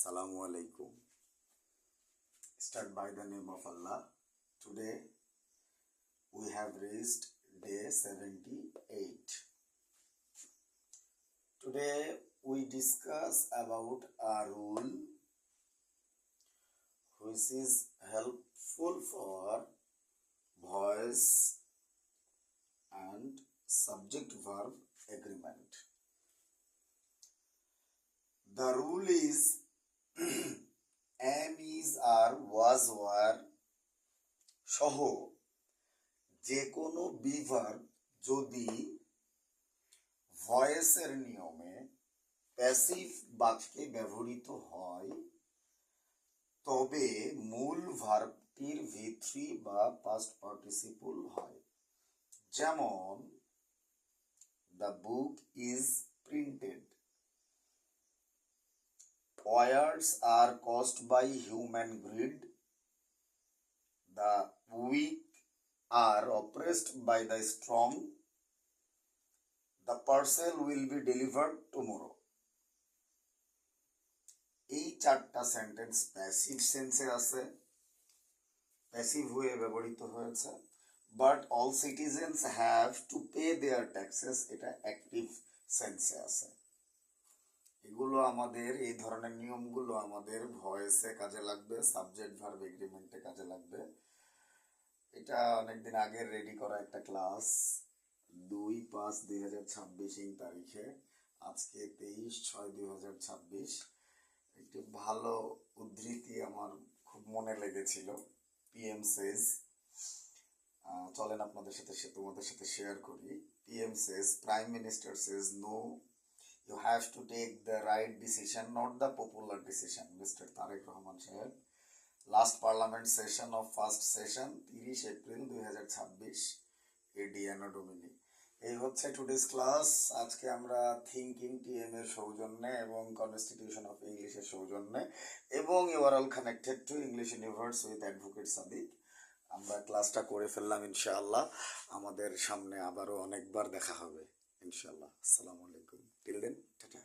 Assalamu alaikum. Start by the name of Allah. Today we have reached day 78. Today we discuss about a rule which is helpful for voice and subject verb agreement. The rule is am, is, are, was, were সহ যে কোনো be verb যদি ভয়েসের নিয়মে passive বাক্যে ব্যবহৃত হয় তবে মূল ভার্বটির V3 বা পাস্ট পার্টিসিপল হয়। যেমন the book is printed, wars are caused by human greed, the weak are oppressed by the strong, the parcel will be delivered tomorrow. এই চারটা সেন্টেন্স প্যাসিভ সেন্সে আছে, প্যাসিভ হয়ে ব্যবহৃত হয়েছে, but all citizens have to pay their taxes এটা active সেন্সে আছে। এগুলো আমাদের এই ধরনের নিয়মগুলো আমাদের ভয়েসে কাজে লাগবে, সাবজেক্ট ভার্ব এগ্রিমেন্টে কাজে লাগবে। এটা অনেকদিন আগে রেডি করা একটা ক্লাস, 2/5/2026 এই তারিখে, আজকে 23/6/2026। একটি ভালো উদ্ধৃতি আমার খুব মনে লেগেছিল, PM says, চলেন আপনাদের সাথে তোমাদের সাথে শেয়ার করি। PM says, Prime Minister says no, you have to take the right decision, not the popular decision. Mr. Tareq Rahman সাহেব, last parliament session of first session 30 April 2026, এডিয়ানো ডোমিনি। এই হচ্ছে টুডেস ক্লাস। আজকে আমরা থিঙ্কিং TM এর সৌজন্যে এবং constitution of ইংলিশের সৌজন্যে এবং you are all connected to English universe with advocate Sadiq আমরা ক্লাসটা করে ফেললাম। ইনশাআল্লাহ আমাদের সামনে আবারও অনেকবার দেখা হবে ইনশাআল্লাহ। আসসালামু আলাইকুম। Till then, tata.